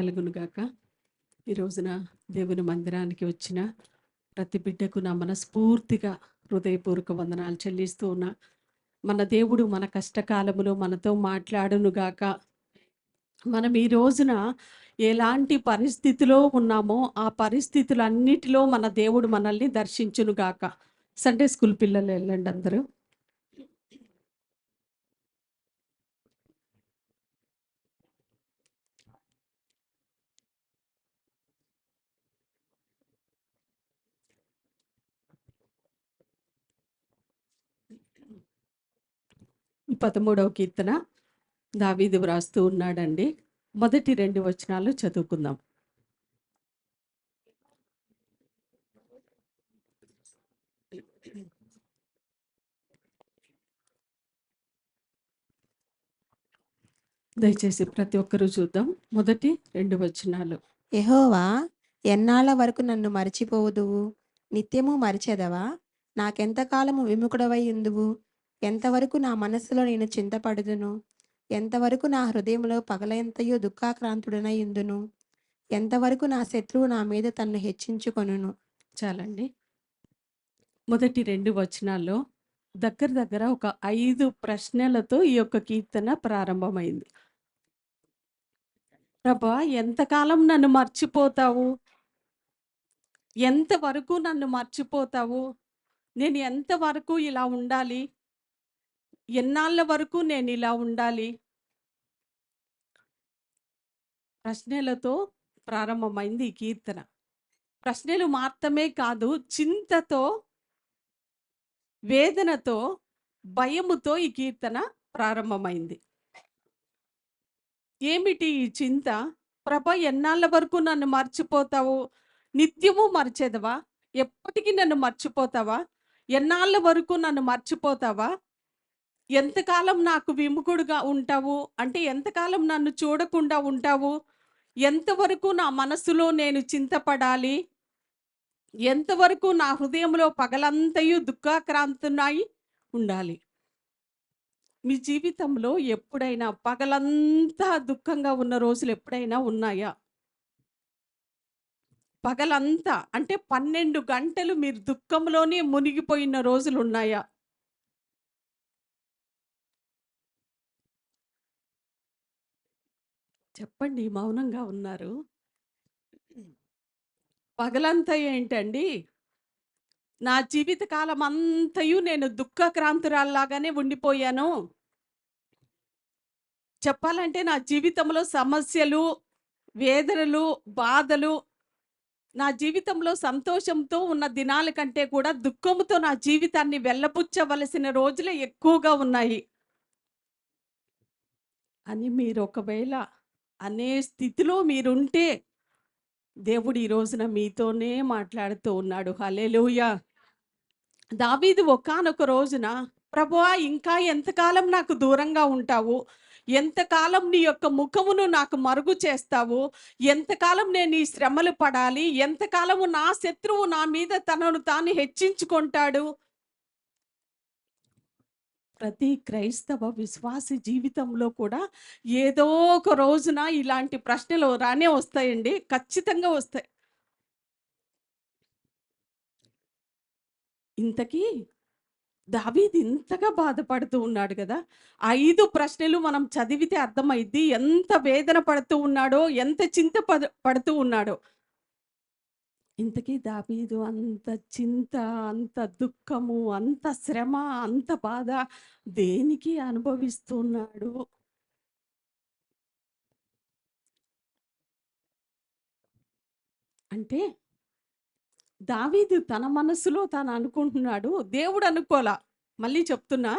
కలుగును గాక. ఈ రోజున దేవుని మందిరానికి వచ్చిన ప్రతి బిడ్డకు నా మనస్ఫూర్తిగా హృదయపూర్వక వందనాలు చెల్లిస్తూ ఉన్నా. మన దేవుడు మన కష్టకాలములో మనతో మాట్లాడును గాక. మనం ఈ రోజున ఎలాంటి పరిస్థితిలో ఉన్నామో ఆ పరిస్థితులన్నిటిలో మన దేవుడు మనల్ని దర్శించును గాక. సండే స్కూల్ పిల్లలు వెళ్ళండి అందరూ. 13వ కీర్తన దావీదు వ్రాస్తూ ఉన్నాడండి. మొదటి 2 వచనాలు చదువుకుందాం. దయచేసి ప్రతి ఒక్కరూ చూద్దాం. మొదటి 2 వచనాలు. యెహోవా, ఎన్నాళ్ళ వరకు నన్ను మరచిపోవుదువు? నిత్యము మరిచెదవా? నాకెంతకాలము విముఖుడవై ఉందువు? ఎంతవరకు నా మనస్సులో నేను చింతపడుదును? ఎంతవరకు నా హృదయంలో పగలంతయు దుఃఖాక్రాంతుడనై ఉందును? ఎంతవరకు నా శత్రువు నా మీద తన్ను హెచ్చించుకొనును? చాలండి. మొదటి 2 వచనాల్లో దగ్గర దగ్గర ఒక 5 ప్రశ్నలతో ఈ యొక్క కీర్తన ప్రారంభమైంది. ప్రభా, ఎంతకాలం నన్ను మర్చిపోతావు? ఎంతవరకు నన్ను మర్చిపోతావు? నేను ఎంతవరకు ఇలా ఉండాలి? ఎన్నాళ్ళ వరకు నేను ఇలా ఉండాలి? ప్రశ్నలతో ప్రారంభమైంది ఈ కీర్తన. ప్రశ్నలు మాత్రమే కాదు, చింతతో, వేదనతో, భయముతో ఈ కీర్తన ప్రారంభమైంది. ఏమిటి ఈ చింత? ప్రభా, ఎన్నాళ్ళ వరకు నన్ను మర్చిపోతావు? నిత్యము మర్చేదవా? ఎప్పటికీ నన్ను మర్చిపోతావా? ఎన్నాళ్ళ వరకు నన్ను మర్చిపోతావా? ఎంతకాలం నాకు విముఖుడుగా ఉంటావు? అంటే ఎంతకాలం నన్ను చూడకుండా ఉంటావు? ఎంతవరకు నా మనసులో నేను చింతపడాలి? ఎంతవరకు నా హృదయంలో పగలంతయు దుఃఖాక్రాంతున్నాయి ఉండాలి? మీ జీవితంలో ఎప్పుడైనా పగలంతా దుఃఖంగా ఉన్న రోజులు ఎప్పుడైనా ఉన్నాయా? పగలంతా అంటే 12 గంటలు మీరు దుఃఖంలోనే మునిగిపోయిన రోజులు ఉన్నాయా? చెప్పండి, మౌనంగా ఉన్నారు. పగలంతా ఏంటండి? నా జీవిత కాలం అంతయు నేను దుఃఖక్రాంతురాల్లాగానే ఉండిపోయాను. చెప్పాలంటే నా జీవితంలో సమస్యలు, వేదనలు, బాధలు, నా జీవితంలో సంతోషంతో ఉన్న దినాల కంటే కూడా దుఃఖముతో నా జీవితాన్ని వెళ్ళబుచ్చవలసిన రోజులే ఎక్కువగా ఉన్నాయి అని మీరు ఒకవేళ అనే స్థితిలో మీరుంటే దేవుడు ఈ రోజున మీతోనే మాట్లాడుతూ ఉన్నాడు. హల్లెలూయా. దావీదు ఒకానొక రోజున, ప్రభువా, ఇంకా ఎంతకాలం నాకు దూరంగా ఉంటావు? ఎంతకాలం నీ యొక్క ముఖమును నాకు మరుగు చేస్తావు? ఎంతకాలం నేను ఈ శ్రమలు పడాలి? ఎంతకాలము నా శత్రువు నా మీద తనను తాను హెచ్చించుకుంటాడు? ప్రతి క్రైస్తవ విశ్వాసి జీవితంలో కూడా ఏదో ఒక రోజున ఇలాంటి ప్రశ్నలు రానే వస్తాయండి. ఖచ్చితంగా వస్తాయి. ఇంతకీ దావీదు ఇంతగా బాధపడుతూ ఉన్నాడు కదా! 5 ప్రశ్నలు మనం చదివితే అర్థమైద్ది. ఎంత వేదన పడుతూ ఉన్నాడో, ఎంత చింత పడుతూ ఉన్నాడో. ఇంతకీ దావీదు అంత చింత, అంత దుఃఖము, అంత శ్రమ, అంత బాధ దేనికి అనుభవిస్తున్నాడు? అంటే దావీదు తన మనస్సులో తాను అనుకుంటున్నాడు. దేవుడు అనుకోలా. మళ్ళీ చెప్తున్నా,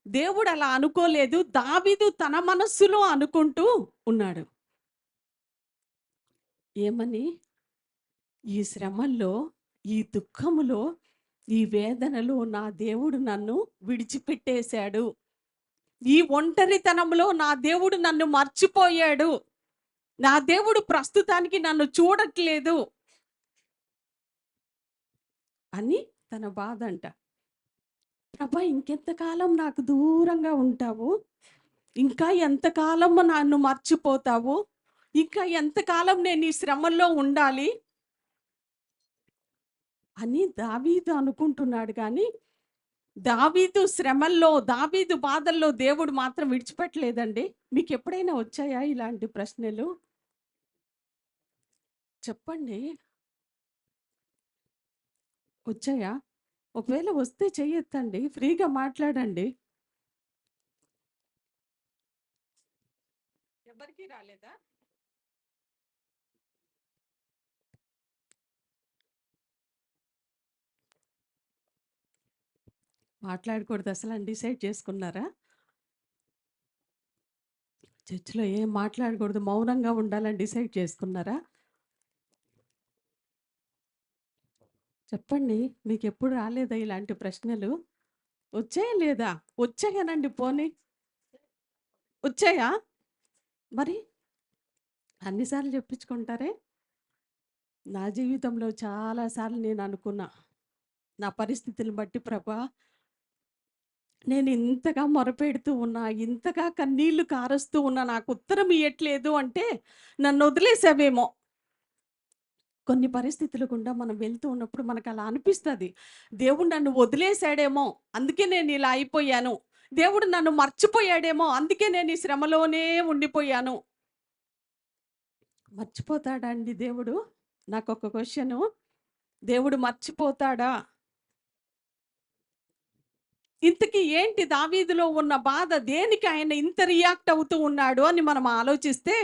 దేవుడు అలా అనుకోలేదు. దావీదు తన మనస్సులో అనుకుంటూ ఉన్నాడు. ఏమని? ఈ శ్రమల్లో, ఈ దుఃఖములో, ఈ వేదనలో నా దేవుడు నన్ను విడిచిపెట్టేశాడు. ఈ ఒంటరితనంలో నా దేవుడు నన్ను మర్చిపోయాడు. నా దేవుడు ప్రస్తుతానికి నన్ను చూడట్లేదు అని తన బాధంట. ప్రభా, ఇంకెంతకాలం నాకు దూరంగా ఉంటావు? ఇంకా ఎంతకాలం నన్ను మర్చిపోతావు? ఇంకా ఎంతకాలం నేను ఈ శ్రమల్లో ఉండాలి అని దావీదు అనుకుంటున్నాడు కానీ, దావీదు శ్రమల్లో, దావీదు బాధల్లో దేవుడు మాత్రం విడిచిపెట్టలేదండి. మీకెప్పుడైనా వచ్చాయా ఇలాంటి ప్రశ్నలు? చెప్పండి. వచ్చాయా? ఒకవేళ వస్తే చెయ్యెత్తండి. ఫ్రీగా మాట్లాడండి. ఎవరికీ రాలేదా? మాట్లాడకూడదు అసలని డిసైడ్ చేసుకున్నారా? చర్చ్‌లో ఏం మాట్లాడకూడదు, మౌనంగా ఉండాలని డిసైడ్ చేసుకున్నారా? చెప్పండి. మీకెప్పుడు రాలేదా ఇలాంటి ప్రశ్నలు? వచ్చాయా లేదా? వచ్చాయనండి పోనీ. వచ్చాయా? మరి అన్ని సార్లు చెప్పించుకుంటారే? నా జీవితంలో చాలా సార్లు నేను అనుకున్నా. నా పరిస్థితులను బట్టి ప్రభా, నేను ఇంతగా మొరపెడుతూ ఉన్నా, ఇంతగా కన్నీళ్లు కారుస్తూ ఉన్నా, నాకు ఉత్తరం ఇయ్యట్లేదు అంటే నన్ను వదిలేసావేమో. కొన్ని పరిస్థితుల గుండా మనం వెళ్తూ ఉన్నప్పుడు మనకు అలా అనిపిస్తది. దేవుడు నన్ను వదిలేసాడేమో, అందుకే నేను ఇలా అయిపోయాను. దేవుడు నన్ను మర్చిపోయాడేమో, అందుకే నేను ఈ శ్రమలోనే ఉండిపోయాను. మర్చిపోతాడా అండి దేవుడు? నాకొక క్వెషను. దేవుడు మర్చిపోతాడా? ఇంతకీ ఏంటి దావీదులో ఉన్న బాధ? దేనికి ఆయన ఇంత రియాక్ట్ అవుతూ ఉన్నాడు అని మనం ఆలోచిస్తే,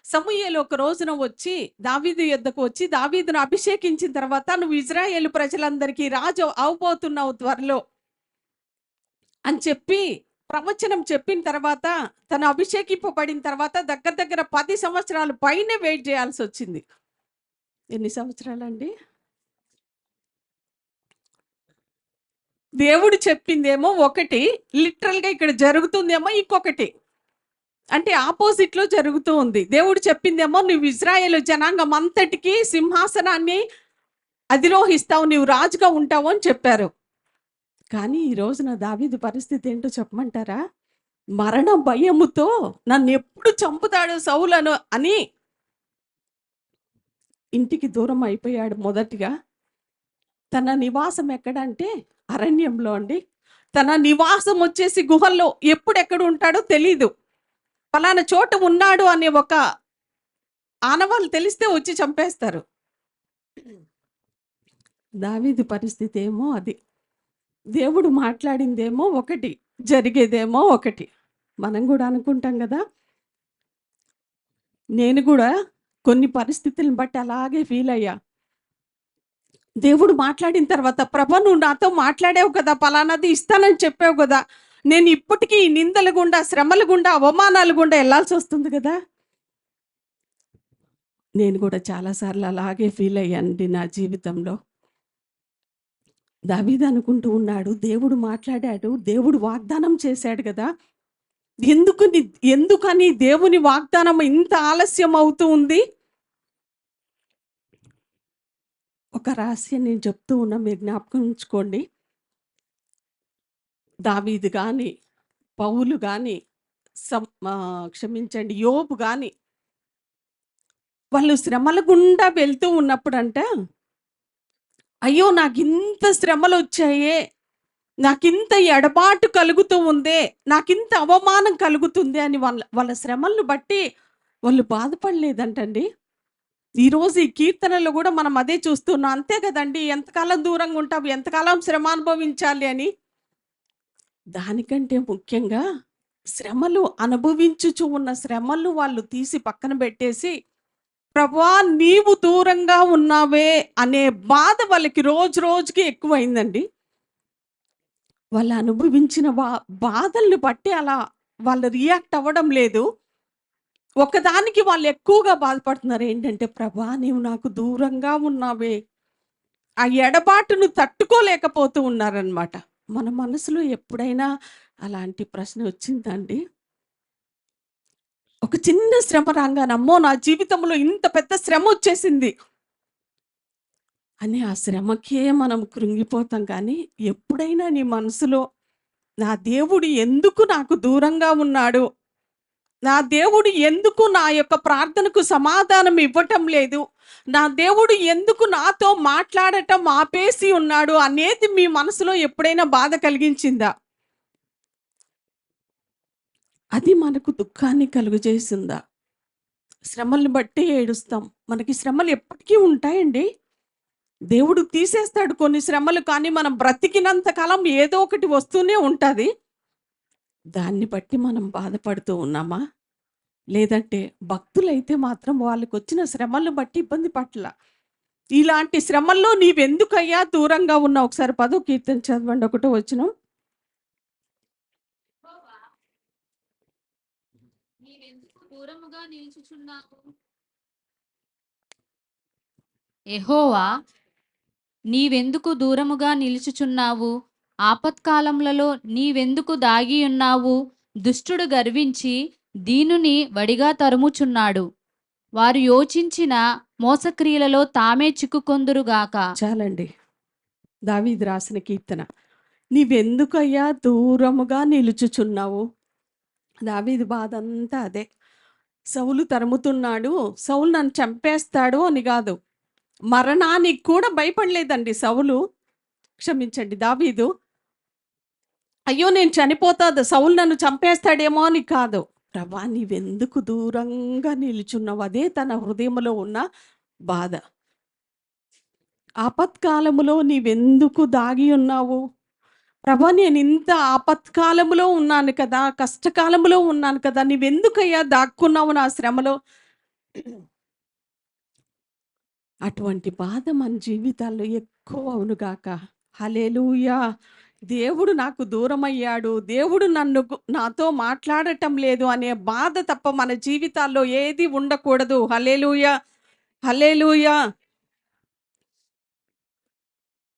సమూయేలు ఒక రోజున వచ్చి దావీదు యొద్దకు వచ్చి, దావీదును అభిషేకించిన తర్వాత నువ్వు ఇజ్రాయేలు ప్రజలందరికీ రాజు అవబోతున్నావు త్వరలో అని చెప్పి ప్రవచనం చెప్పిన తర్వాత, తను అభిషేకింపబడిన తర్వాత దగ్గర దగ్గర 10 సంవత్సరాలు పైనే వెయిట్ చేయాల్సి వచ్చింది. ఎన్ని సంవత్సరాలండి? దేవుడు చెప్పిందేమో ఒకటి, లిటరల్‌గా ఇక్కడ జరుగుతుందేమో ఇంకొకటి. అంటే ఆపోజిట్‌లో జరుగుతూ ఉంది. దేవుడు చెప్పిందేమో నువ్వు ఇజ్రాయేలు జనాంగం అంతటికి సింహాసనాన్ని అధిరోహిస్తావు, నీవు రాజుగా ఉంటావు అని చెప్పారు. కానీ ఈ రోజున దావీదు పరిస్థితి ఏంటో చెప్పమంటారా? మరణ భయముతో నన్నెప్పుడు చంపుతాడు సౌలను అని ఇంటికి దూరం అయిపోయాడు మొదటిగా. తన నివాసం ఎక్కడంటే అరణ్యంలో అండి. తన నివాసం వచ్చేసి గుహల్లో, ఎప్పుడెక్కడ ఉంటాడో తెలీదు. పలానా చోట ఉన్నాడు అనే ఒక ఆనవాళ్ళు తెలిస్తే వచ్చి చంపేస్తారు. దావీదు పరిస్థితి ఏమో అది. దేవుడు మాట్లాడిందేమో ఒకటి, జరిగేదేమో ఒకటి. మనం కూడా అనుకుంటాం కదా. నేను కూడా కొన్ని పరిస్థితులను బట్టి అలాగే ఫీల్ అయ్యా. దేవుడు మాట్లాడిన తర్వాత, ప్రభా నువ్వు నాతో మాట్లాడావు కదా, పలానాది ఇస్తానని చెప్పావు కదా, నేను ఇప్పటికీ ఈ నిందల గుండా, శ్రమల గుండా, అవమానాల గుండా వెళ్ళాల్సి వస్తుంది కదా. నేను కూడా చాలాసార్లు అలాగే ఫీల్ అయ్యానండి నా జీవితంలో. దావీదు అనుకుంటూ ఉన్నాడు, దేవుడు మాట్లాడాడు, దేవుడు వాగ్దానం చేశాడు కదా, ఎందుకని దేవుని వాగ్దానం ఇంత ఆలస్యం అవుతూ ఉంది? ఒక రహస్యం నేను చెప్తూ ఉన్నా, మీరు జ్ఞాపకం ఉంచుకోండి. దావీదు కానీ, పౌలు కానీ, క్షమించండి, యోబు కానీ, వాళ్ళు శ్రమల గుండా వెళ్తూ ఉన్నప్పుడంట, అయ్యో నాకింత శ్రమలు వచ్చాయే, నాకింత ఎడబాటు కలుగుతూ ఉందే, నాకింత అవమానం కలుగుతుంది అని వాళ్ళ వాళ్ళ శ్రమలను బట్టి వాళ్ళు బాధపడలేదంటండి. ఈరోజు ఈ కీర్తనలో కూడా మనం అదే చూస్తున్నాం. అంతే కదండి, ఎంతకాలం దూరంగా ఉంటావు, ఎంతకాలం శ్రమ అనుభవించాలి అని. దానికంటే ముఖ్యంగా శ్రమలు అనుభవించుచు ఉన్న శ్రమలు వాళ్ళు తీసి పక్కన పెట్టేసి, ప్రభువా నీవు దూరంగా ఉన్నావే అనే బాధ వాళ్ళకి రోజు రోజుకి ఎక్కువైందండి. వాళ్ళు అనుభవించిన బాధల్ని బట్టి అలా వాళ్ళు రియాక్ట్ అవ్వడం లేదు. ఒకదానికి వాళ్ళు ఎక్కువగా బాధపడుతున్నారు. ఏంటంటే, ప్రభా నీవు నాకు దూరంగా ఉన్నావే. ఆ ఎడబాటును తట్టుకోలేకపోతూ ఉన్నారనమాట. మన మనసులో ఎప్పుడైనా అలాంటి ప్రశ్న వచ్చిందండి? ఒక చిన్న శ్రమ రాంగానే, అమ్మో నా జీవితంలో ఇంత పెద్ద శ్రమ వచ్చేసింది అని ఆ శ్రమకే మనం కృంగిపోతాం. కానీ ఎప్పుడైనా నీ మనసులో నా దేవుడు ఎందుకు నాకు దూరంగా ఉన్నాడు నా దేవుడు ఎందుకు నా యొక్క ప్రార్థనకు సమాధానం ఇవ్వటం లేదు, నా దేవుడు ఎందుకు నాతో మాట్లాడటం ఆపేసి ఉన్నాడు అనేది మీ మనసులో ఎప్పుడైనా బాధ కలిగించిందా? అది మనకు దుఃఖాన్ని కలుగజేసిందా? శ్రమలను బట్టి ఏడుస్తాం. మనకి శ్రమలు ఎప్పటికీ ఉంటాయండి. దేవుడు తీసేస్తాడు కొన్ని శ్రమలు, కానీ మనం బ్రతికినంత కాలం ఏదో ఒకటి వస్తూనే ఉంటది. దాన్ని బట్టి మనం బాధపడుతూ ఉన్నామా? లేదంటే భక్తులైతే మాత్రం వాళ్ళకొచ్చిన శ్రమలను బట్టి ఇబ్బంది పట్ల. ఇలాంటి శ్రమల్లో నీవెందుకయ్యా దూరంగా ఉన్నావు? ఒకసారి 10వ కీర్తన చదవండి, 1వ వచనం. నీవెందుకు దూరముగా నిలుచుచున్నావు? యెహోవా, నీవెందుకు దూరముగా నిలుచుచున్నావు? ఆపత్కాలములలో నీవెందుకు దాగియున్నావు? దుష్టుడు గర్వించి దీనుని వడిగా తరుముచున్నాడు. వారు యోచించిన మోసక్రియలలో తామే చిక్కుకొందురుగాక. చాలండి. దావీదు రాసిన కీర్తన. నీవెందుకయ్యా దూరముగా నిలుచుచున్నావు? దావీదు బాధంతా అదే. సౌలు తరుముతున్నాడు, సౌలు నన్ను చంపేస్తాడు అని కాదు, మరణానికి కూడా భయపడలేదండి సౌలు. క్షమించండి, దావీదు. అయ్యో నేను చనిపోతా, సౌలు నన్ను చంపేస్తాడేమో అని కాదు. ప్రభా నీవెందుకు దూరంగా నిలుచున్నావు? అదే తన హృదయంలో ఉన్న బాధ. ఆపత్కాలములో నీవెందుకు దాగి ఉన్నావు? ప్రభా నేను ఇంత ఆపత్కాలములో ఉన్నాను కదా, కష్టకాలములో ఉన్నాను కదా, నీవెందుకయ్యా దాక్కున్నావు నా శ్రమలో? అటువంటి బాధ మన జీవితాల్లో ఎక్కువ అవునుగాక. హల్లెలూయా. దేవుడు నాకు దూరమయ్యాడు, దేవుడు నాతో మాట్లాడటం లేదు అనే బాధ తప్ప మన జీవితాల్లో ఏది ఉండకూడదు. హల్లెలూయా, హల్లెలూయా.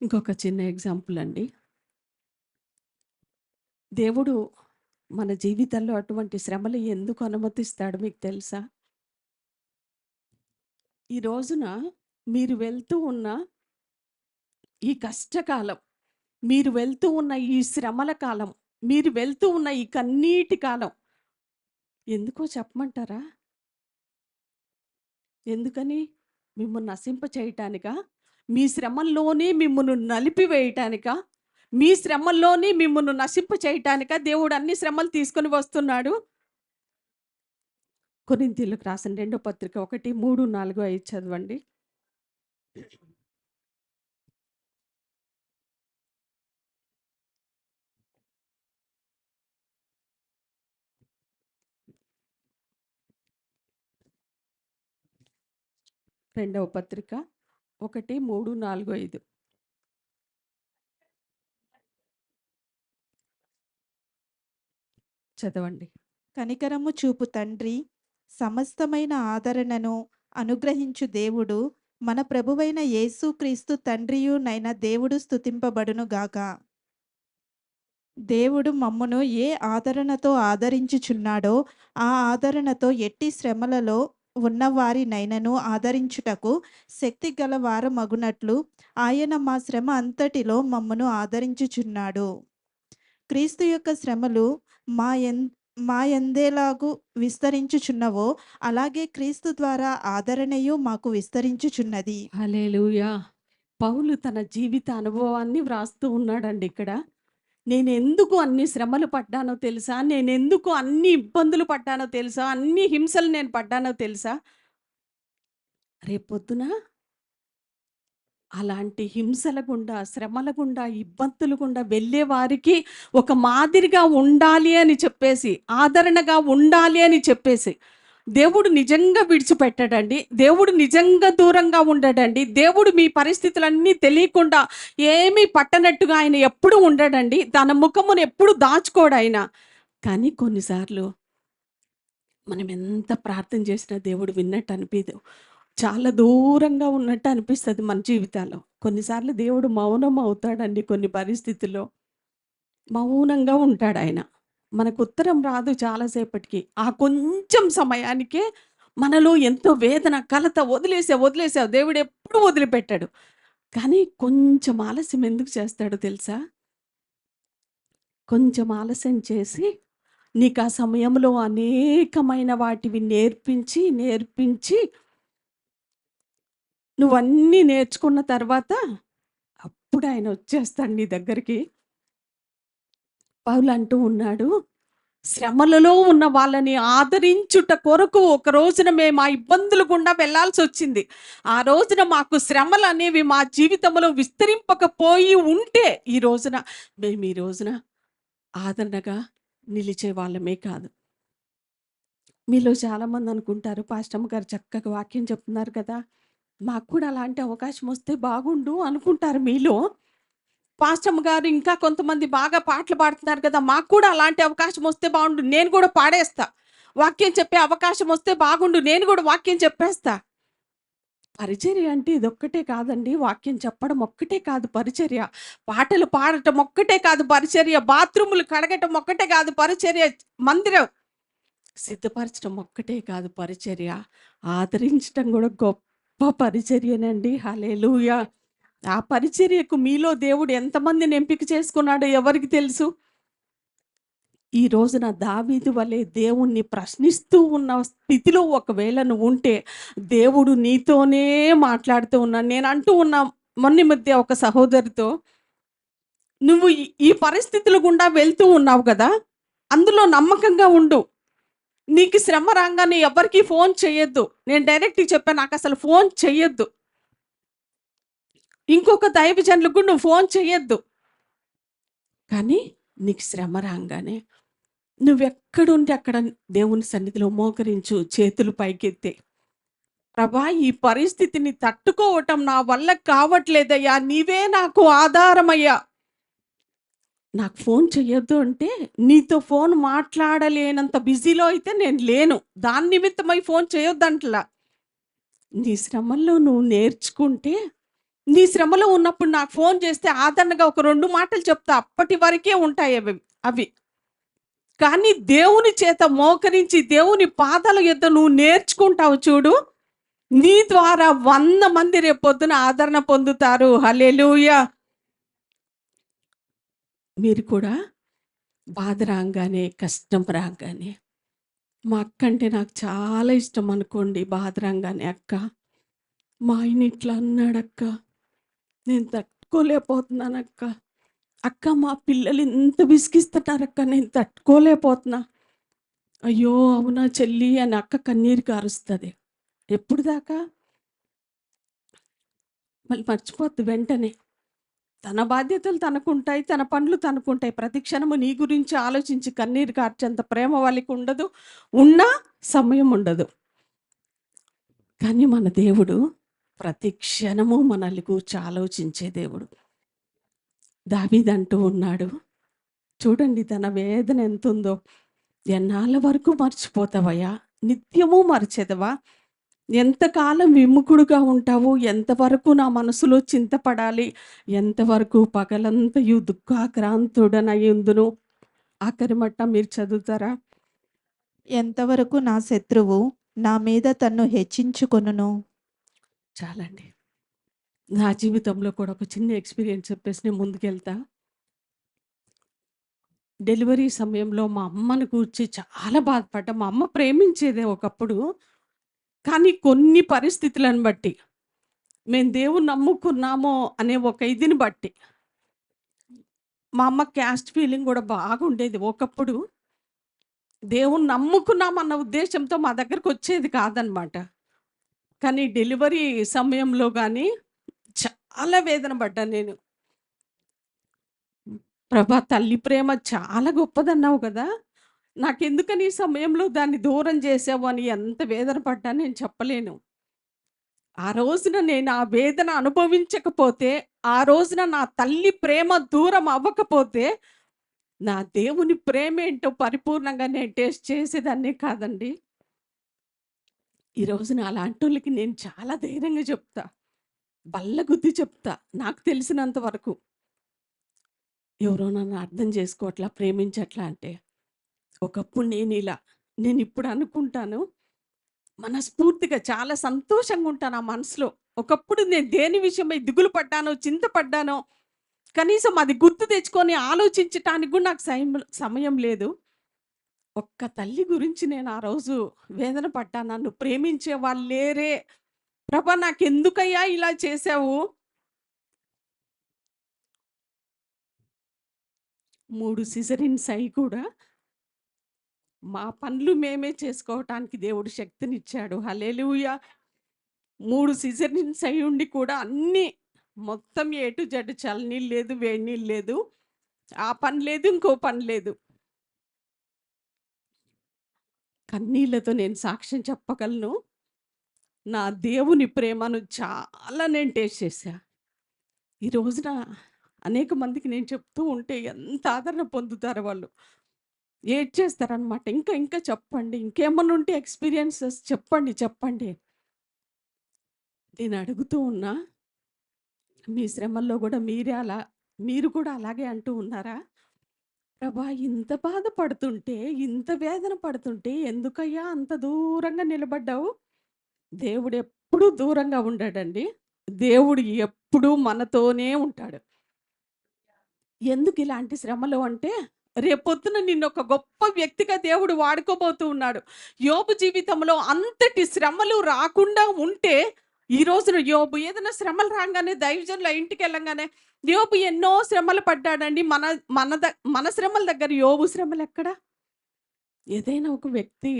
ఇంకొక చిన్న ఎగ్జాంపుల్ అండి. దేవుడు మన జీవితాల్లో అటువంటి శ్రమలు ఎందుకు అనుమతిస్తాడు మీకు తెలుసా? ఈ రోజున మీరు వెళ్తూ ఉన్న ఈ కష్టకాలం, మీరు వెళ్తూ ఉన్న ఈ శ్రమల కాలం, మీరు వెళ్తూ ఉన్న ఈ కన్నీటి కాలం ఎందుకో చెప్పమంటారా? ఎందుకని? మిమ్మల్ని నశింప చేయటానికా? మీ శ్రమల్లోనే మిమ్మల్ని నలిపివేయటానికా? మీ శ్రమల్లోనే మిమ్మల్ని నశింప చేయటానికా దేవుడు అన్ని శ్రమలు తీసుకొని వస్తున్నాడు? కొరింథీయులకు రాసిన 2వ పత్రిక 1, 3, 4, 5 చదవండి. రెండవ పత్రిక 1, 3, 4, 5 చదవండి. కనికరము చూపు తండ్రి, సమస్తమైన ఆదరణను అనుగ్రహించు దేవుడు, మన ప్రభువైన యేసుక్రీస్తు తండ్రియునైన దేవుడు స్తుతింపబడును గాక. దేవుడు మమ్మును ఏ ఆదరణతో ఆదరించుచున్నాడో ఆ ఆదరణతో ఎట్టి శ్రమలలో ఉన్నవారినైనను ఆదరించుటకు శక్తి గల వారమగునట్లు ఆయన మా శ్రమ అంతటిలో మమ్మను ఆదరించుచున్నాడు. క్రీస్తు యొక్క శ్రమలు మా ఎందేలాగు విస్తరించుచున్నవో అలాగే క్రీస్తు ద్వారా ఆదరణయు మాకు విస్తరించుచున్నది. హల్లెలూయా. పౌలు తన జీవిత అనుభవాన్ని వ్రాస్తూ ఉన్నాడండి ఇక్కడ. నేనెందుకు అన్ని శ్రమలు పడ్డానో తెలుసా? నేనెందుకు అన్ని ఇబ్బందులు పడ్డానో తెలుసా? అన్ని హింసలు నేను పడ్డానో తెలుసా? రేపొద్దున అలాంటి హింసల గుండా, శ్రమల గుండా, ఇబ్బందులు గుండా వెళ్ళే వారికి ఒక మాదిరిగా ఉండాలి అని చెప్పేసి, ఆదరణగా ఉండాలి అని చెప్పేసి, దేవుడు నిజంగా విడిచిపెట్టాడండి. దేవుడు నిజంగా దూరంగా ఉండడండి. దేవుడు మీ పరిస్థితులన్నీ తెలియకుండా ఏమీ పట్టనట్టుగా ఆయన ఎప్పుడు ఉండడండి. తన ముఖమును ఎప్పుడు దాచుకోడు ఆయన. కానీ కొన్నిసార్లు మనం ఎంత ప్రార్థన చేసినా దేవుడు విన్నట్టు అనిపించదు. చాలా దూరంగా ఉన్నట్టు అనిపిస్తుంది మన జీవితాల్లో. కొన్నిసార్లు దేవుడు మౌనం అవుతాడండి. కొన్ని పరిస్థితుల్లో మౌనంగా ఉంటాడు ఆయన. మనకు ఉత్తరం రాదు చాలాసేపటికి. ఆ కొంచెం సమయానికే మనలో ఎంతో వేదన, కలత, వదిలేసావు దేవుడు ఎప్పుడు వదిలిపెట్టాడు. కానీ కొంచెం ఆలస్యం ఎందుకు చేస్తాడో తెలుసా? కొంచెం ఆలస్యం చేసి నీకు ఆ సమయంలో అనేకమైన వాటివి నేర్పించి, నేర్పించి నువ్వన్నీ నేర్చుకున్న తర్వాత అప్పుడు ఆయన వచ్చేస్తాడు నీ దగ్గరికి. పౌలు అంటూ ఉన్నాడు, శ్రమలలో ఉన్న వాళ్ళని ఆదరించుట కొరకు ఒక రోజున మేము ఆ ఇబ్బందులు గుండా వెళ్ళాల్సొచ్చింది. ఆ రోజున మాకు శ్రమలనేవి మా జీవితంలో విస్తరింపకపోయి ఉంటే, మేము ఈ రోజున ఆదరణగా నిలిచే వాళ్ళమే కాదు. మీలో చాలామంది అనుకుంటారు, పాస్టమ్మ గారు చక్కగా వాక్యం చెప్తున్నారు కదా! మాకు కూడా అలాంటి అవకాశం వస్తే బాగుండు అనుకుంటారు మీలో. పాస్టమ్మ గారు ఇంకా కొంతమంది బాగా పాటలు పాడుతున్నారు కదా! మాకు కూడా అలాంటి అవకాశం వస్తే బాగుండు. నేను కూడా పాడేస్తా. వాక్యం చెప్పే అవకాశం వస్తే బాగుండు. నేను కూడా వాక్యం చెప్పేస్తా. పరిచర్య అంటే ఇదొక్కటే కాదండి. వాక్యం చెప్పడం ఒక్కటే కాదు పరిచర్య. పాటలు పాడటం ఒక్కటే కాదు పరిచర్య. బాత్రూములు కడగటం ఒక్కటే కాదు పరిచర్య. మందిరం సిద్ధపరచడం ఒక్కటే కాదు పరిచర్య. ఆదరించటం కూడా గొప్ప పరిచర్యనండి. హల్లెలూయా! ఆ పరిచర్యకు మీలో దేవుడు ఎంతమందిని ఎంపిక చేసుకున్నాడో ఎవరికి తెలుసు? ఈ రోజున దావీదు వలె దేవుణ్ణి ప్రశ్నిస్తూ ఉన్న స్థితిలో ఒకవేళ నువ్వు ఉంటే, దేవుడు నీతోనే మాట్లాడుతూ ఉన్నాడు. నేను అంటూ ఉన్నా మొన్న ఈ మధ్య ఒక సహోదరితో, "నువ్వు ఈ పరిస్థితుల గుండా వెళ్తూ ఉన్నావు కదా! అందులో నమ్మకంగా ఉండు. నీకు శ్రమ రాంగానే ఎవరికీ ఫోన్ చేయొద్దు." నేను డైరెక్ట్‌గా చెప్పాను, "నాకసలు ఫోన్ చెయ్యొద్దు. ఇంకొక దైవజనులకు కూడా నువ్వు ఫోన్ చెయ్యొద్దు. కానీ నీకు శ్రమ రాంగానే నువ్వెక్కడుంటే అక్కడ దేవుని సన్నిధిలో మోకరించు, చేతులు పైకెత్తి. ప్రభా, ఈ పరిస్థితిని తట్టుకోవటం నా వల్ల కావట్లేదయ్యా. నీవే నాకు ఆధారమయ్యా. నాకు ఫోన్ చెయ్యొద్దు అంటే, నీతో ఫోన్ మాట్లాడలేనంత బిజీలో అయితే నేను లేను. దాని నిమిత్తమై ఫోన్ చేయొద్దంటలా. నీ శ్రమల్లో నువ్వు నేర్చుకుంటే, నీ శ్రమలో ఉన్నప్పుడు నాకు ఫోన్ చేస్తే ఆదరణగా ఒక 2 మాటలు చెప్తా. అప్పటి వరకే ఉంటాయి అవి అవి. కానీ దేవుని చేత మోకరించి దేవుని పాదాల యొద్ద నువ్వు నేర్చుకుంటావు చూడు, నీ ద్వారా 100 మంది రేపొద్దున ఆదరణ పొందుతారు. హల్లెలూయా! మీరు కూడా బాధ రాంగానే, కష్టం రాంగానే, మా అక్క అంటే నాకు చాలా ఇష్టం అనుకోండి. బాధ రాంగానే, "అక్క, మా ఆయన ఇట్లా అన్నాడక్క. నేను తట్టుకోలేకపోతున్నానక్క. అక్క, మా పిల్లలు ఇంత విసిగిస్తున్నారక్క. నేను తట్టుకోలేకపోతున్నా. అయ్యో! అవునా చెల్లి" అని అక్క కన్నీరు కారుస్తది. ఎప్పుడు దాకా? మళ్ళీ మర్చిపోద్ది వెంటనే. తన బాధ్యతలు తనకుంటాయి. తన పనులు తనకుంటాయి. ప్రతి క్షణము నీ గురించి ఆలోచించి కన్నీరు కార్చేంత ప్రేమ వాళ్ళకి ఉండదు. ఉన్నా సమయం ఉండదు. కానీ మన దేవుడు ప్రతి క్షణము మనల్ని గూర్చి ఆలోచించే దేవుడు. దావీదంటూ ఉన్నాడు. చూడండి తన వేదన ఎంతుందో. "ఎన్నాళ్ళ వరకు మర్చిపోతావయ్యా? నిత్యము మరచెదవా? ఎంతకాలం విముఖుడుగా ఉంటావు? ఎంతవరకు నా మనసులో చింతపడాలి? ఎంతవరకు పగలంతయు దుఃఖాక్రాంతుడనయుందును." ఆఖరి మట్ట మీరు చదువుతారా? ఎంతవరకు నా శత్రువు నా మీద తన్ను హెచ్చించుకొనును. చాలండి. నా జీవితంలో కూడా ఒక చిన్న ఎక్స్‌పీరియన్స్ చెప్పేసి నేను ముందుకెళ్తా. డెలివరీ సమయంలో మా అమ్మని గూర్చి చాలా బాధపడ్డా. మా అమ్మ ప్రేమించేదే ఒకప్పుడు. కానీ కొన్ని పరిస్థితులను బట్టి, మేము దేవుణ్ణి నమ్ముకున్నామో అనే ఒక ఇదిని బట్టి, మా అమ్మ క్యాస్ట్ ఫీలింగ్ గూడా బాగుండేది. ఒకప్పుడు దేవుణ్ణి నమ్ముకున్నామన్న ఉద్దేశంతో మా దగ్గరకొచ్చేది కాదనమాట. కానీ డెలివరీ సమయంలో గానీ చాలా వేదన పడ్డా నేను. ప్రభా, తల్లి ప్రేమ చాలా గొప్పదన్నావు గదా! నాకెందుకని ఈ సమయంలో దాన్ని దూరం చేశావు అని ఎంత వేదన పడ్డా నేను చెప్పలేను. ఆ రోజున నేను ఆ వేదన అనుభవించకపోతే, ఆ రోజున నా తల్లి ప్రేమ దూరం అవ్వకపోతే, నా దేవుని ప్రేమేంటో పరిపూర్ణంగా నేను టేస్ట్ చేసేదాన్నే కాదండి. ఈ రోజున అలాంటోళ్ళకి నేను చాలా ధైర్యంగా చెప్తా. బల్లగుద్ది చెప్తా. నాకు తెలిసినంత వరకు. ఎవరో నన్ను అర్థం చేసుకోవట్లా, ప్రేమించట్లా అంటే, ఒకప్పుడు నేనిప్పుడు అనుకుంటాను, మనస్ఫూర్తిగా చాలా సంతోషంగా ఉంటాను ఆ మనసులో. ఒకప్పుడు నేను దేని విషయమై దిగులు పడ్డానో, చింతపడ్డానో, కనీసం అది గుర్తు తెచ్చుకొని ఆలోచించటానికి కూడా నాకు సమయం లేదు. ఒక్క తల్లి గురించి నేను ఆ రోజు వేదన పడ్డా. నన్ను ప్రేమించే వాళ్ళు లేరే. ప్రభా నాకెందుకయ్యా ఇలా చేశావు? 3 సిజరిన్స్ అయ్యి కూడా మా పనులు మేమే చేసుకోవటానికి దేవుడు శక్తినిచ్చాడు. హల్లెలూయా! 3 సిజరిన్స్ అయ్యుండి కూడా అన్నీ మొత్తం ఏ టు జెడ్ చల్లనీళ్ళు లేదు, వేడి నీళ్ళు లేదు. ఆ పని లేదు, ఇంకో పని లేదు. కన్నీళ్లతో నేను సాక్ష్యం చెప్పగలను. నా దేవుని ప్రేమను చాలా నేను టేస్ట్ చేశా. ఈ రోజున అనేక మందికి నేను చెప్తూ ఉంటే ఎంత ఆదరణ పొందుతారో వాళ్ళు. ఏడ్చేస్తారనమాట. ఇంకా ఇంకా చెప్పండి. ఇంకేమన్నా ఉంటే ఎక్స్‌పీరియన్సెస్ చెప్పండి, చెప్పండి. నేను అడుగుతూ ఉన్నా, మీ శ్రమల్లో గూడా మీరు కూడా అలాగే అంటూ ఉన్నారా? ప్రభా ఇంత బాధపడుతుంటే, ఇంత వేదన పడుతుంటే ఎందుకయ్యా అంత దూరంగా నిలబడ్డావు? దేవుడెప్పుడూ దూరంగా ఉండడండి. దేవుడు ఎప్పుడూ మనతోనే ఉంటాడు. ఎందుకు ఇలాంటి శ్రమలు అంటే, రేపొద్దున నిన్నొక గొప్ప వ్యక్తిగా దేవుడు వాడుకోబోతూ ఉన్నాడు. యోబు జీవితంలో అంతటి శ్రమలు రాకుండా ఉంటే, ఈ రోజున యోబు ఏదైనా శ్రమలు రాంగానే దైవజనుల ఇంటికెళ్ళంగానే, యోబు ఎన్నో శ్రమలు పడ్డాడండి. మన మన ద మన శ్రమల దగ్గర యోబు శ్రమలెక్కడ? ఏదైనా ఒక వ్యక్తి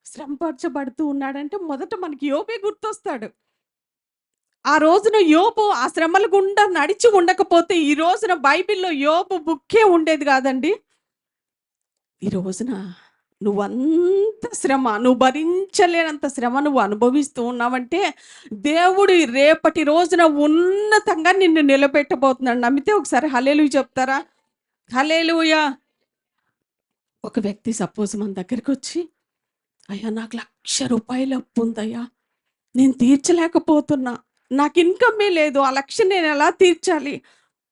శ్రమపరచబడుతూ ఉన్నాడంటే, మొదట మనకి యోబే గుర్తొస్తాడు. ఆ రోజున యోబు ఆ శ్రమల గుండా నడిచి ఉండకపోతే, ఈ రోజున బైబిల్‌లో యోబు బుక్కే ఉండేది గాదండి. ఈ రోజున నువ్వు భరించలేనంత శ్రమ నువ్వు అనుభవిస్తూ ఉన్నావంటే, దేవుడు ఈ రేపటి రోజున ఉన్నతంగా నిన్ను నిలబెట్టబోతున్నాడు. నమ్మితే ఒకసారి హల్లెలూయా చెప్తారా? హల్లెలూయా! ఒక వ్యక్తి సపోజ్ మన దగ్గరికొచ్చి, "అయ్యా నాకు రూ. 1,00,000 అప్పుందయ్యా. నేను తీర్చలేకపోతున్నా. నాకు ఇన్‌కమే లేదు. ఆ 1,00,000 నేనెలా తీర్చాలి?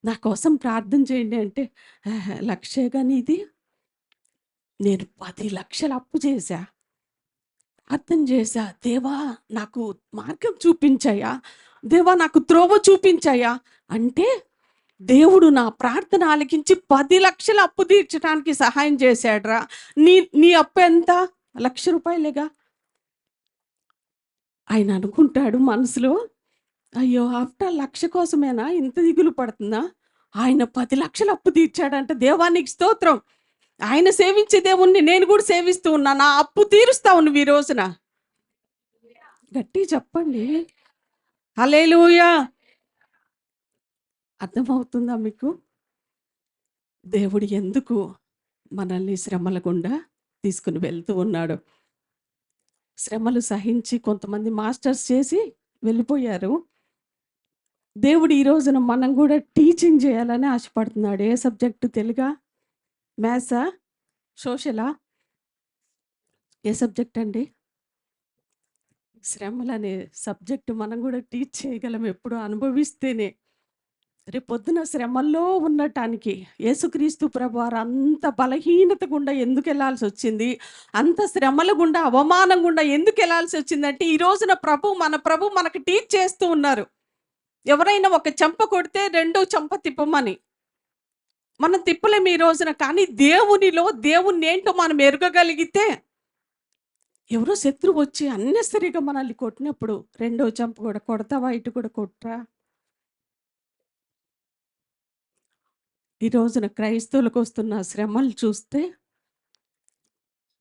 నా కోసం ప్రార్థన చేయండి" అంటే, "ఆహా! 1,00,000 నీది? నేను 10,00,000 అప్పు చేశా. ప్రార్థన చేశా. దేవా నాకు మార్గం చూపించయ్యా. దేవా నాకు త్రోవ చూపించయ్యా" అంటే దేవుడు నా ప్రార్థన ఆలకించి 10,00,000 అప్పు తీర్చడానికి సహాయం చేశాడురా. నీ నీ అప్పెంత? రూ. 1,00,000 ఆయన అనుకుంటాడు మనసులో, అయ్యో! ఆఫ్టర్ 1,00,000 కోసమేనా ఇంత దిగులు పడుతుందా? ఆయన 10,00,000 అప్పు తీర్చాడంట. దేవానికి స్తోత్రం. ఆయన సేవించే దేవుణ్ణి నేను కూడా సేవిస్తూ ఉన్నా. నా అప్పు తీరుస్తావు నువ్వు ఈ రోజున. గట్టిగా చెప్పండి. హల్లెలూయా! అర్థమవుతుందా మీకు? దేవుడు ఎందుకు మనల్ని శ్రమల గుండా తీసుకొని వెళ్తూ ఉన్నాడు. శ్రమలు సహించి కొంతమంది మాస్టర్స్ చేసి వెళ్ళిపోయారు. దేవుడు ఈ రోజున మనం కూడా టీచింగ్ చేయాలని ఆశపడుతున్నాడు. ఏ సబ్జెక్టు? తెలుగా? మ్యాథ్సా? సోషలా? ఏ సబ్జెక్ట్ అండి? శ్రమలనే సబ్జెక్ట్ మనం కూడా టీచ్ చేయగలం ఎప్పుడు అనుభవిస్తేనే. రేపొద్దున శ్రమల్లో ఉండటానికి యేసుక్రీస్తు ప్రభువారు అంత బలహీనత గుండా ఎందుకెళ్ళాల్సొచ్చింది? అంత శ్రమల గుండా, అవమానం గుండా ఎందుకెళ్ళాల్సొచ్చిందంటే, ఈ రోజున మన ప్రభు మనకు టీచ్ చేస్తూ ఉన్నారు. ఎవరైనా ఒక చెంప కొడితే రెండో చెంప తిప్పమని. మనం తిప్పలేము ఈ రోజున. కానీ దేవుణ్ణేంటో మనం ఎరగగలిగితే, ఎవరో శత్రువు వచ్చి అన్నెసరిగా మనల్ని కొట్టినప్పుడు, రెండో చెంప కూడా కొడతావా? ఇటు కూడా కొట్రా? ఈ రోజున క్రైస్తవులకొస్తున్న శ్రమలు చూస్తే,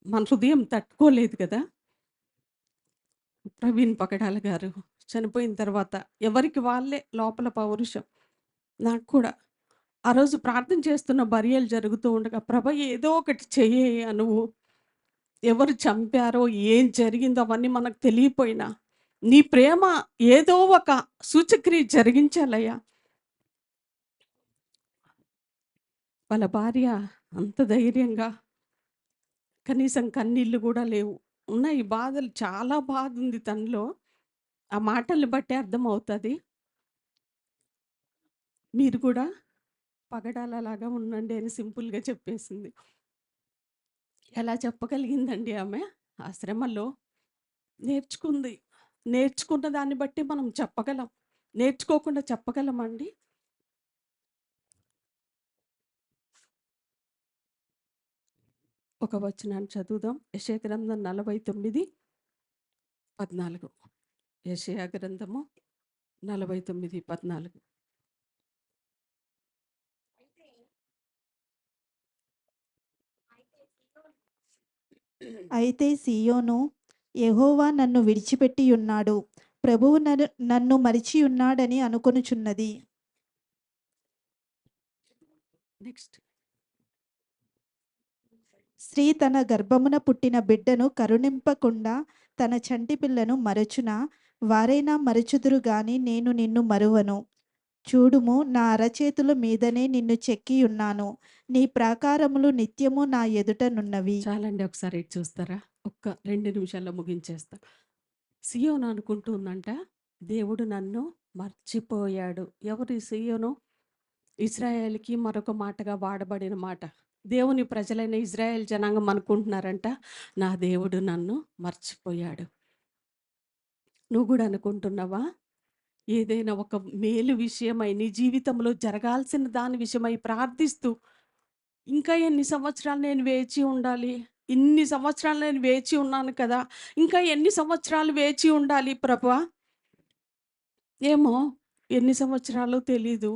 మన హృదయం తట్టుకోలేదు కదా! ప్రవీణ్ పగడాల గారు చనిపోయిన తర్వాత ఎవరికి వాళ్ళే లోపల పౌరుషం. నాకు కూడా ఆ రోజు ప్రార్థన చేస్తున్న బరియలు జరుగుతూ ఉండగా, ప్రభా ఏదో ఒకటి చెయ్యయ్యా నువ్వు. ఎవరు చంపారో, ఏం జరిగిందో అవన్నీ మనకు తెలియపోయినా, నీ ప్రేమ ఏదో ఒక సూచక్రియ జరిగించాలయ్యా. వాళ్ళ భార్య అంత ధైర్యంగా, కనీసం కన్నీళ్ళు గూడా లేవు. ఉన్నాయి బాధలు, చాలా బాధుంది తనలో. ఆ మాటల్ని బట్టే అర్థమవుతది. మీరు కూడా పగడాలలాగా ఉండండి అని సింపుల్‌గా చెప్పేసింది. ఎలా చెప్పగలిగిందండి ఆమె? ఆ శ్రమలో నేర్చుకుంది. నేర్చుకున్న దాన్ని బట్టి మనం చెప్పగలం. నేర్చుకోకుండా చెప్పగలమా అండి? ఒక వచనాన్ని చదువుదాం. యెషయా గ్రంథం 49:14. యెషయా గ్రంథము 49:14. అయితే సీయోను, యెహోవా నన్ను విడిచిపెట్టి ఉన్నాడు, ప్రభువు నన్ను మరిచి ఉన్నాడని అనుకొనుచున్నది. నెక్స్ట్. స్త్రీ తన గర్భమున పుట్టిన బిడ్డను కరుణింపకుండా తన చంటి పిల్లను మరచునా? వారైనా మరచుదురు గాని నేను నిన్ను మరువను. చూడుము, నా అరచేతుల మీదనే నిన్ను చెక్కి ఉన్నాను. నీ ప్రాకారములు నిత్యము నా ఎదుట నున్నవి. చాలండి, ఒకసారి ఇటు చూస్తారా? ఒక్క 2 నిమిషాల్లో ముగించేస్తా. సియోను అనుకుంటుందంట, దేవుడు నన్ను మర్చిపోయాడు. ఎవరు ఈ సియోను? ఇజ్రాయేల్‌కి మరొక మాటగా వాడబడిన మాట. దేవుని ప్రజలైన ఇజ్రాయేల్ జనాంగం అనుకుంటున్నారంట, నా దేవుడు నన్ను మర్చిపోయాడు. నువ్వు కూడా అనుకుంటున్నావా? ఏదైనా ఒక మేలు విషయమై నీ జీవితంలో జరగాల్సిన దాని విషయమై ప్రార్థిస్తూ, ఇంకా ఎన్ని సంవత్సరాలు నేను వేచి ఉండాలి? ఇన్ని సంవత్సరాలు నేను వేచి ఉన్నాను కదా! ఇంకా ఎన్ని సంవత్సరాలు వేచి ఉండాలి ప్రభువా? ఏమో ఎన్ని సంవత్సరాలో తెలీదు.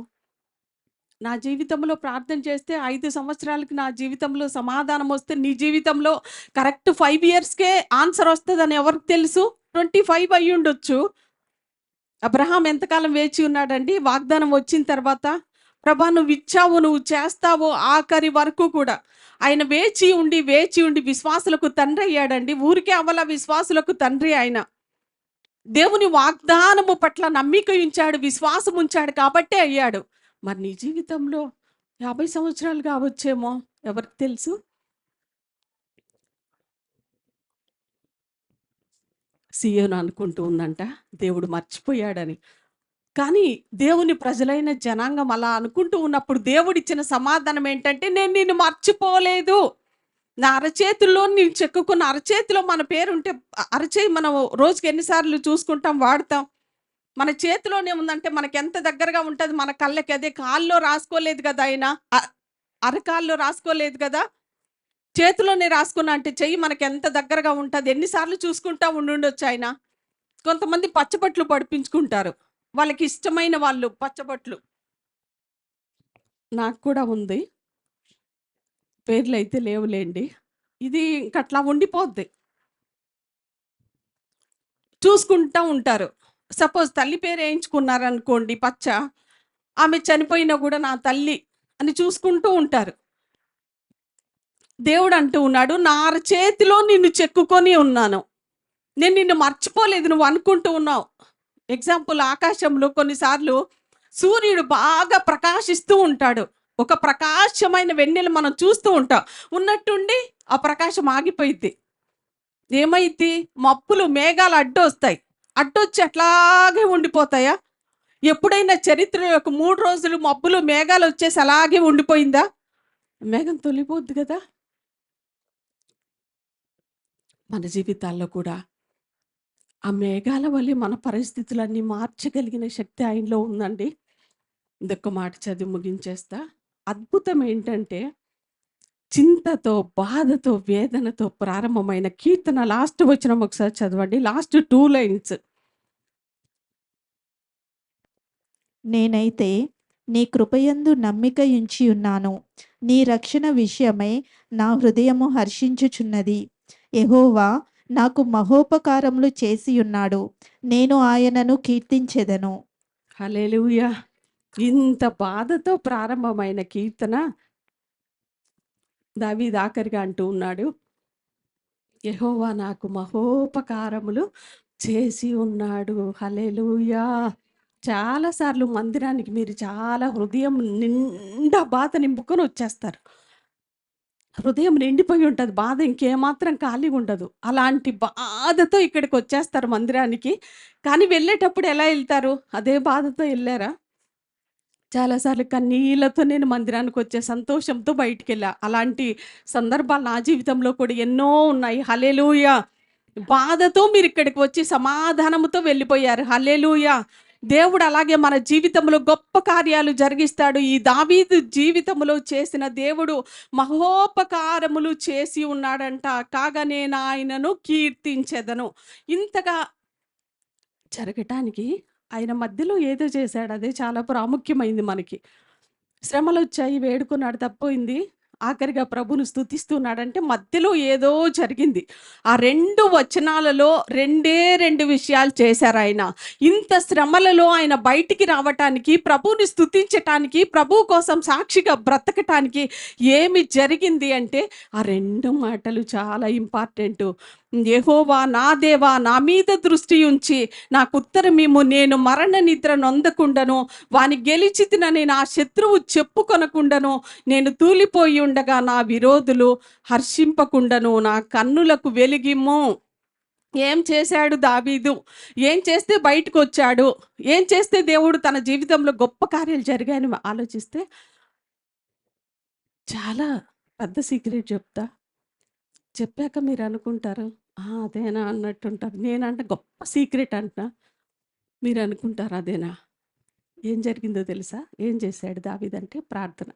నా జీవితంలో ప్రార్థన చేస్తే 5 సంవత్సరాలకి నా జీవితంలో సమాధానం వస్తే, నీ జీవితంలో కరెక్ట్ 5 ఇయర్స్‌కే ఆన్సర్ వస్తదని ఎవరికి తెలుసు? 25 అయ్యుండొచ్చు. అబ్రహాం ఎంతకాలం వేచి ఉన్నాడండి వాగ్దానం వచ్చిన తర్వాత? ప్రభా నువ్వు ఇచ్చావు, నువ్వు చేస్తావు, ఆఖరి వరకు కూడా ఆయన వేచి ఉండి విశ్వాసులకు తండ్రి అయ్యాడండి. ఊరికే అవ్వల, విశ్వాసులకు తండ్రి ఆయన. దేవుని వాగ్దానము పట్ల నమ్మిక ఉంచాడు, విశ్వాసం ఉంచాడు కాబట్టే అయ్యాడు. మరి నీ జీవితంలో 50 సంవత్సరాలు కావచ్చేమో, ఎవరికి తెలుసు? సియోను అనుకుంటూ ఉందంట, దేవుడు మర్చిపోయాడని. కానీ దేవుని ప్రజలైన జనాంగం అలా అనుకుంటూ ఉన్నప్పుడు దేవుడిచ్చిన సమాధానం ఏంటంటే, నేను నిన్ను మర్చిపోలేదు. నా అరచేతుల్లో నేను చెక్కుకున్న అరచేతిలో మన పేరుంటే, అరచేయి మనం రోజుకి ఎన్నిసార్లు చూసుకుంటాం, వాడతాం. మన చేతిలోనే ఉందంటే మనకి ఎంత దగ్గరగా ఉంటుంది మన కళ్ళకి. అదే కాల్లో రాసుకోలేదు కదా ఆయన, అరకాల్లో రాసుకోలేదు కదా, చేతిలోనే రాసుకున్నా అంటే చెయ్యి మనకి ఎంత దగ్గరగా ఉంటుంది. ఎన్నిసార్లు చూసుకుంటా ఉండుండొచ్చు ఆయన. కొంతమంది పచ్చబట్లు పడిపించుకుంటారు, వాళ్ళకి ఇష్టమైన వాళ్ళు పచ్చబట్లు. నాకు కూడా ఉంది, పేర్లు అయితే లేవులేండి. ఇది ఇంకట్లా ఉండిపోద్ది, చూసుకుంటా ఉంటారు. సపోజ్ తల్లి పేరు వేయించుకున్నారనుకోండి పచ్చ, ఆమె చనిపోయినా కూడా నా తల్లి అని చూసుకుంటూ ఉంటారు. దేవుడు అంటూ ఉన్నాడు, నా చేతిలో నిన్ను చెక్కుకొని ఉన్నాను, నేను నిన్ను మర్చిపోలేదు. నువ్వు అనుకుంటూ ఉన్నావు. ఎగ్జాంపుల్, ఆకాశంలో కొన్నిసార్లు సూర్యుడు బాగా ప్రకాశిస్తూ ఉంటాడు. ఒక ప్రకాశమైన వెన్నెల మనం చూస్తూ ఉంటాం. ఉన్నట్టుండి ఆ ప్రకాశం ఆగిపోయిద్ది. ఏమైద్ది? మబ్బులు, మేఘాలు అడ్డొస్తాయి. అడ్డొచ్చి అట్లాగే ఉండిపోతాయా? ఎప్పుడైనా చరిత్రలో ఒక 3 రోజులు మబ్బులు మేఘాలు వచ్చేసి అలాగే ఉండిపోయిందా? మేఘం తొలిపోద్ది కదా. మన జీవితాల్లో కూడా ఆ మేఘాల వల్లే మన పరిస్థితులన్నీ మార్చగలిగిన శక్తి ఆయనలో ఉందండి. ఇదొక్క మాట చదివి ముగించేస్తా. అద్భుతం ఏంటంటే, చింతతో, బాధతో, వేదనతో ప్రారంభమైన కీర్తన లాస్ట్ వచనం ఒకసారి చదవండి. Last 2 lines. నేనైతే నీ కృపయందు నమ్మిక ఉంచి ఉన్నాను. నీ రక్షణ విషయమై నా హృదయము హర్షించుచున్నది. యెహోవా నాకు మహోపకారములు చేసి ఉన్నాడు. నేను ఆయనను కీర్తించెదను. హల్లెలూయా. ఇంత బాధతో ప్రారంభమైన కీర్తన దావీదు ఆఖరిగా అంటూ ఉన్నాడు, యెహోవా నాకు మహోపకారములు చేసి ఉన్నాడు. హల్లెలూయా. చాలా సార్లు మందిరానికి మీరు చాలా హృదయం నిండా బాధ నింపుకొని వచ్చేస్తారు. హృదయం నిండిపోయి ఉంటుంది, బాధ ఇంకేమాత్రం ఖాళీగా ఉండదు. అలాంటి బాధతో ఇక్కడికి వచ్చేస్తారు మందిరానికి. కానీ వెళ్ళేటప్పుడు ఎలా వెళ్తారు? అదే బాధతో వెళ్ళారా? చాలాసార్లు కన్నీళ్లతో నేను మందిరానికి వచ్చే సంతోషంతో బయటికెళ్ళా. అలాంటి సందర్భాలు నా జీవితంలో కూడా ఎన్నో ఉన్నాయి. హల్లెలూయా. బాధతో మీరు ఇక్కడికి వచ్చి సమాధానంతో వెళ్ళిపోయారు. హల్లెలూయా. దేవుడు అలాగే మన జీవితంలో గొప్ప కార్యాలు జరిగిస్తాడు. ఈ దావీదు జీవితంలో చేసిన దేవుడు మహోపకారములు చేసి ఉన్నాడంట. కాగా నేను ఆయనను కీర్తించెదను. ఇంతగా జరగటానికి ఆయన మధ్యలో ఏదో చేశాడు. అదే చాలా ప్రాముఖ్యమైంది మనకి. శ్రమలొచ్చాయి, వేడుకున్నాడు, తప్పోయింది. ఆఖరిగా ప్రభువును స్తుతిస్తున్నాడంటే మధ్యలో ఏదో జరిగింది. ఆ 2 వచనాలలో 2 విషయాలు చేశారాయన. ఇంత శ్రమలలో ఆయన బయటికి రావటానికి, ప్రభువుని స్తుతించటానికి, ప్రభువు కోసం సాక్షిగా బ్రతకటానికి ఏమి జరిగింది అంటే ఆ 2 మాటలు చాలా ఇంపార్టెంటు. యెహోవా నా దేవా నా మీద దృష్టి ఉంచి నాకు ఉత్తరమిమ్ము, నేను మరణ నిద్ర నొందకుండను, వాని గెలిచితినని నా శత్రువు చెప్పుకొనకుండను, నేను తూలిపోయి ఉండగా నా విరోధులు హర్షింపకుండను, నా కన్నులకు వెలిగిమ్ము. ఏం చేశాడు దావీదు? ఏం చేస్తే బయటకు వచ్చాడు? ఏం చేస్తే దేవుడు తన జీవితంలో గొప్ప కార్యాలు జరిగాయని ఆలోచిస్తే చాలా పెద్ద సీక్రెట్ చెప్తా. చెప్పాక మీరు అనుకుంటారు, అదేనా అన్నట్టుంటారు. నేనంటే గొప్ప సీక్రెట్ అంటున్నా, మీరు అనుకుంటారు అదేనా. ఏం జరిగిందో తెలుసా? ఏం చేశాడు దావీదంటే ప్రార్థన.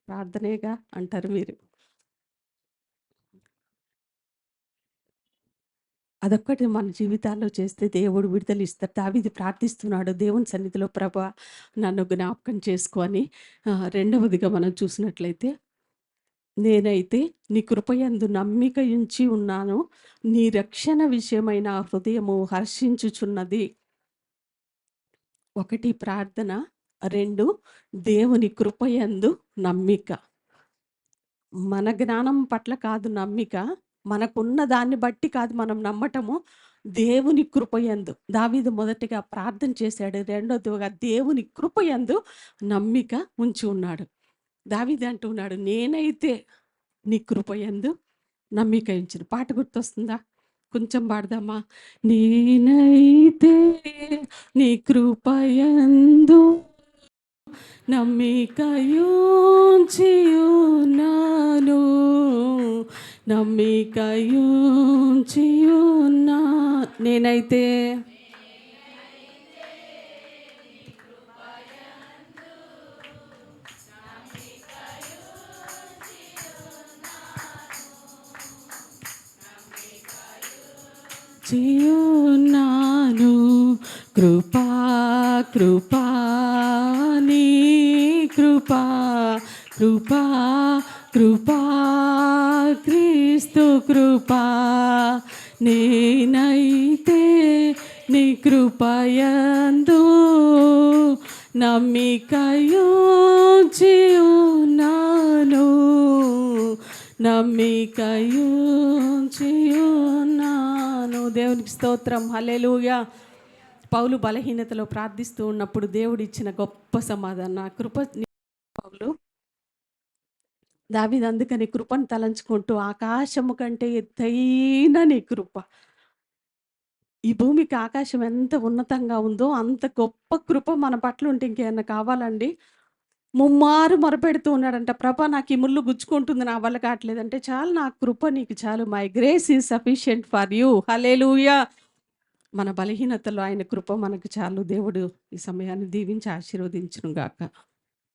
ప్రార్థనేగా అంటారు మీరు. అదొక్కటి మన జీవితాల్లో చేస్తే దేవుడు విడుదల ఇస్తాడు. దావీదు ప్రార్థిస్తున్నాడు దేవుని సన్నిధిలో, ప్రభా నన్ను జ్ఞాపకం చేసుకో అని. రెండవదిగా మనం చూసినట్లయితే, నేనైతే నీ కృపయందు నమ్మిక ఉంచి ఉన్నాను, నీ రక్షణ విషయమై నా హృదయము హర్షించుచున్నది. 1 ప్రార్థన, 2 దేవుని కృపయందు నమ్మిక. మన జ్ఞానం పట్ల కాదు నమ్మిక, మనకున్న దాన్ని బట్టి కాదు మనం నమ్మటము, దేవుని కృపయందు. దావీదు మొదటిగా ప్రార్థన చేశాడు, రెండోదిగా దేవుని కృపయందు నమ్మిక ఉంచి ఉన్నాడు. దావీదు అంటున్నాడు, నేనైతే నీ కృపయందు నమ్మిక ఉంచిన. పాట గుర్తొస్తుందా? కొంచెం పాడదామా? నేనైతే నీ కృపయందు నమ్మికయుంచి ఉన్నాను, నమ్మికయుంచి ఉన్నా. నేనైతే ఉన్నాను, కృపా కృపా నీ కృపా, కృపా కృపా క్రీస్తు కృపా. నేనైతే నీ కృపయందు నమ్మికయుంచి ఉన్నాను, నమ్మికయుంచి ఉన్నాను. దేవునికి స్తోత్రం, హల్లెలూయా. పౌలు బలహీనతలో ప్రార్థిస్తూ ఉన్నప్పుడు దేవుడు ఇచ్చిన గొప్ప సమాధానం, నా కృప. పౌలు దావీదు అందుకని కృపను తలంచుకుంటూ, ఆకాశము కంటే ఎత్తైన నీ కృప. ఈ భూమికి ఆకాశం ఎంత ఉన్నతంగా ఉందో అంత గొప్ప కృప మన పట్ల ఉంటే ఇంకేమన్నా కావాలండి? ముమ్మారు మొరపెడుతూ ఉన్నాడంట, ప్రభా నాకు ఈ ముళ్ళు గుచ్చుకుంటుంది, నా వల్ల కావట్లేదంటే, చాలు నా కృప నీకు చాలు, my grace is sufficient for you. Hallelujah. మన బలహీనతలో ఆయన కృప మనకు చాలు. దేవుడు ఈ సమయాన్ని దీవించి ఆశీర్వదించును గాక.